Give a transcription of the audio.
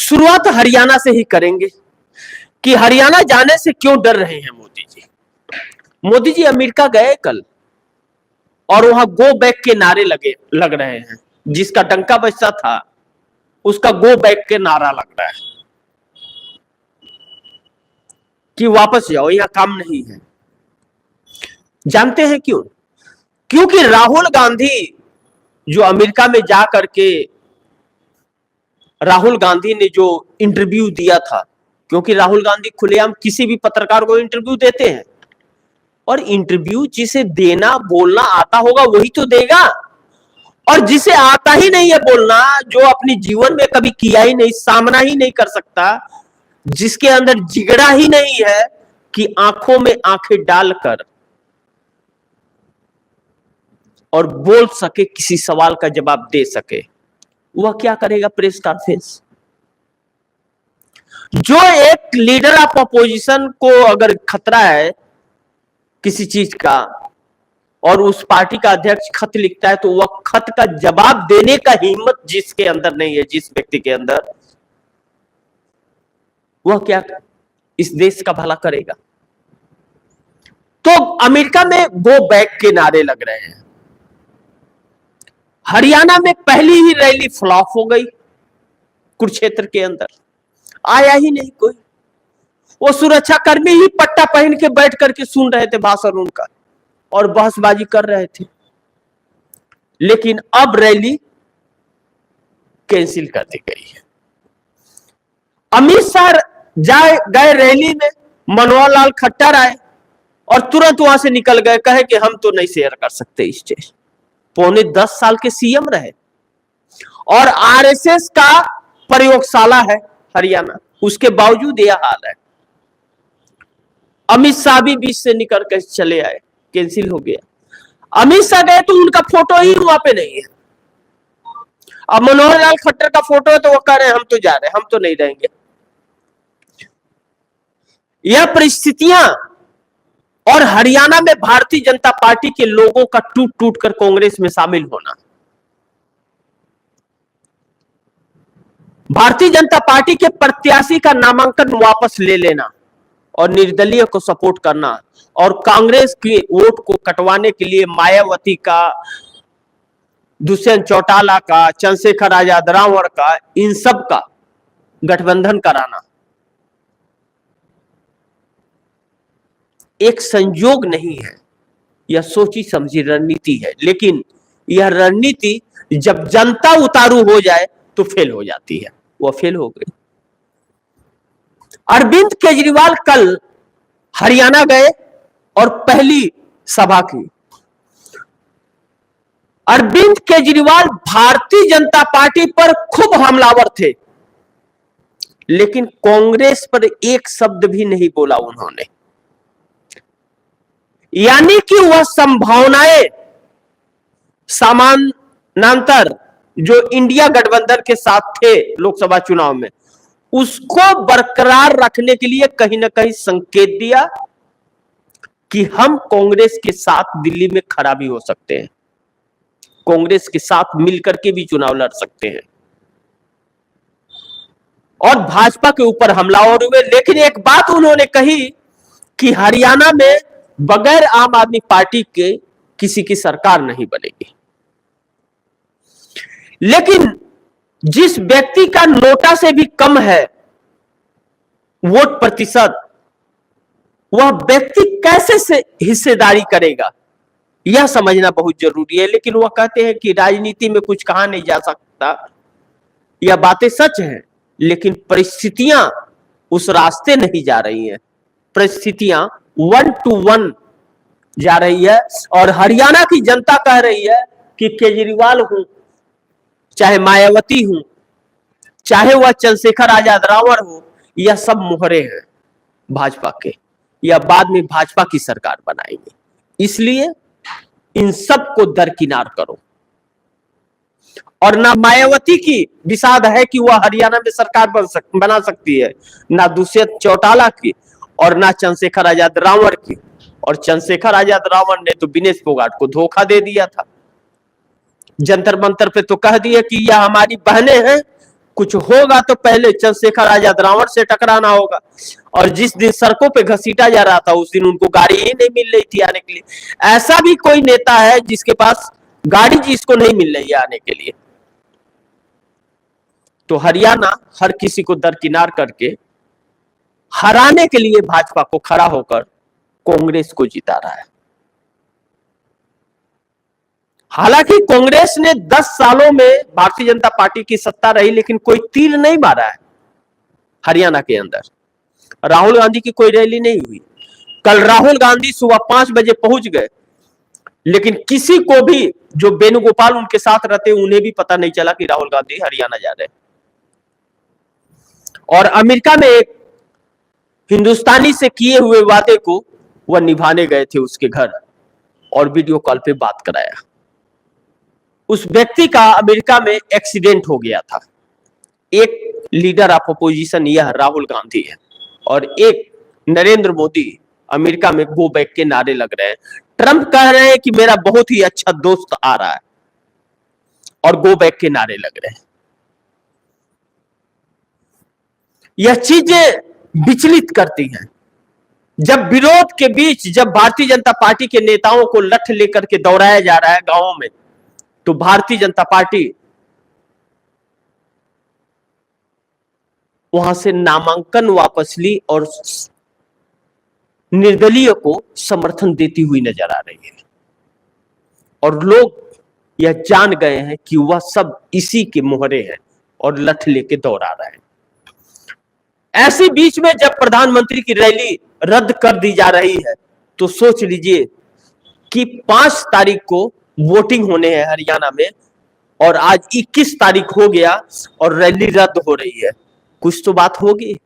शुरुआत हरियाणा से ही करेंगे कि हरियाणा जाने से क्यों डर रहे हैं मोदी जी। मोदी जी अमेरिका गए कल और वहां गो बैक के नारे लग रहे हैं। जिसका डंका बजता था उसका गो बैक के नारा लग रहा है कि वापस जाओ, यहां काम नहीं है। जानते हैं क्यों? क्योंकि राहुल गांधी जो अमेरिका में जा करके राहुल गांधी ने जो इंटरव्यू दिया था, क्योंकि राहुल गांधी खुलेआम किसी भी पत्रकार को इंटरव्यू देते हैं, और इंटरव्यू जिसे देना बोलना आता होगा वही तो देगा, और जिसे आता ही नहीं है बोलना, जो अपने जीवन में कभी किया ही नहीं, सामना ही नहीं कर सकता, जिसके अंदर जिगरा ही नहीं है कि आंखों में आंखें डालकर और बोल सके, किसी सवाल का जवाब दे सके, वह क्या करेगा? Press conference. जो एक लीडर ऑफ अपोजिशन को अगर खतरा है किसी चीज का और उस पार्टी का अध्यक्ष खत लिखता है, तो वह खत का जवाब देने का हिम्मत जिसके अंदर नहीं है, जिस व्यक्ति के अंदर, वह क्या इस देश का भला करेगा? तो अमेरिका में गो बैक के नारे लग रहे हैं। हरियाणा में पहली ही रैली फ्लॉप हो गई। कुरुक्षेत्र के अंदर आया ही नहीं कोई। वो सुरक्षा कर्मी ही पट्टा पहन के बैठ करके सुन रहे थे भाषण उनका और बहसबाजी कर रहे थे। लेकिन अब रैली कैंसिल कर दी गई है। अमित शाह गए रैली में, मनोहर लाल खट्टर आए और तुरंत वहां से निकल गए, कहे कि हम तो नहीं शेयर कर सकते स्टेज। पौने 10 साल के सीएम रहे और आरएसएस का प्रयोगशाला है हरियाणा, उसके बावजूद यह हाल है। अमित शाह भी बीच से निकल कर चले आए, कैंसिल हो गया। अमित शाह गए तो उनका फोटो ही वहां पे नहीं है। अब मनोहर लाल खट्टर का फोटो है तो वो कह रहे हैं हम तो जा रहे हैं, हम तो नहीं रहेंगे। यह परिस्थितियां और हरियाणा में भारतीय जनता पार्टी के लोगों का टूट टूट कर कांग्रेस में शामिल होना, भारतीय जनता पार्टी के प्रत्याशी का नामांकन वापस ले लेना और निर्दलीय को सपोर्ट करना, और कांग्रेस के वोट को कटवाने के लिए मायावती का, दुष्यंत चौटाला का, चंद्रशेखर आजाद रावण का, इन सब का गठबंधन कराना एक संयोग नहीं है, यह सोची समझी रणनीति है। लेकिन यह रणनीति जब जनता उतारू हो जाए तो फेल हो जाती है। वह फेल हो गई। अरविंद केजरीवाल कल हरियाणा गए और पहली सभा की। अरविंद केजरीवाल भारतीय जनता पार्टी पर खूब हमलावर थे, लेकिन कांग्रेस पर एक शब्द भी नहीं बोला उन्होंने। यानी कि वह संभावनाएं समानांतर जो इंडिया गठबंधन के साथ थे लोकसभा चुनाव में, उसको बरकरार रखने के लिए कहीं ना कहीं संकेत दिया कि हम कांग्रेस के साथ दिल्ली में खड़ा भी हो सकते हैं, कांग्रेस के साथ मिलकर के भी चुनाव लड़ सकते हैं, और भाजपा के ऊपर हमलावर हुए। लेकिन एक बात उन्होंने कही कि हरियाणा में बगैर आम आदमी पार्टी के किसी की सरकार नहीं बनेगी। लेकिन जिस व्यक्ति का नोटा से भी कम है वोट प्रतिशत, वह व्यक्ति कैसे से हिस्सेदारी करेगा, यह समझना बहुत जरूरी है। लेकिन वह कहते हैं कि राजनीति में कुछ कहा नहीं जा सकता। यह बातें सच हैं, लेकिन परिस्थितियां उस रास्ते नहीं जा रही हैं। परिस्थितियां 1 to 1 जा रही है, और हरियाणा की जनता कह रही है कि केजरीवाल हूं, चाहे मायावती हूं, चाहे वह चंद्रशेखर आजाद रावण हो, यह सब मोहरे हैं भाजपा के, या बाद में भाजपा की सरकार बनाएंगे। इसलिए इन सब को दरकिनार करो। और ना मायावती की विषाद है कि वह हरियाणा में सरकार बना सकती है, ना दुष्यंत चौटाला की, और ना चंद्रशेखर आजाद रावण की। और चंद्रशेखर आजाद रावण ने तो विनेश फोगाट को धोखा दे दिया था। जंतर मंतर पे तो कह दिया कि यह हमारी बहनें हैं, कुछ होगा तो पहले चंद्रशेखर आजाद रावण से टकराना होगा, और जिस दिन सड़कों पे घसीटा जा रहा था उस दिन उनको गाड़ी ही नहीं मिल रही थी आने के लिए। ऐसा भी कोई नेता है जिसके पास गाड़ी जिसको नहीं मिल रही है आने के लिए? तो हरियाणा हर किसी को दरकिनार करके हराने के लिए भाजपा को खड़ा होकर कांग्रेस को जिता रहा है। हालांकि कांग्रेस ने 10 सालों में भारतीय जनता पार्टी की सत्ता रही, लेकिन कोई तीर नहीं मारा है हरियाणा के अंदर। राहुल गांधी की कोई रैली नहीं हुई। कल राहुल गांधी सुबह 5 बजे पहुंच गए, लेकिन किसी को भी, जो वेणुगोपाल उनके साथ रहते उन्हें भी पता नहीं चला कि राहुल गांधी हरियाणा जा रहे हैं। और अमेरिका में एक हिंदुस्तानी से किए हुए वादे को वह निभाने गए थे उसके घर, और वीडियो कॉल पे बात कराया। उस व्यक्ति का अमेरिका में एक्सीडेंट हो गया था। एक लीडर ऑफ अपोजिशन यह राहुल गांधी है, और एक नरेंद्र मोदी अमेरिका में गो बैक के नारे लग रहे हैं। ट्रंप कह रहे हैं कि मेरा बहुत ही अच्छा दोस्त आ रहा है, और गो बैक के नारे लग रहे हैं। यह चीजें विचलित करती हैं। जब विरोध के बीच, जब भारतीय जनता पार्टी के नेताओं को लठ लेकर के दौड़ाया जा रहा है गांवों में, तो भारतीय जनता पार्टी वहां से नामांकन वापस ली और निर्दलीय को समर्थन देती हुई नजर आ रही है। और लोग यह जान गए हैं कि वह सब इसी के मोहरे हैं और लठ लेके दौड़ा रहे हैं। ऐसी बीच में जब प्रधानमंत्री की रैली रद्द कर दी जा रही है, तो सोच लीजिए कि 5 तारीख को वोटिंग होने हैं हरियाणा में, और आज 21 तारीख हो गया और रैली रद्द हो रही है। कुछ तो बात होगी।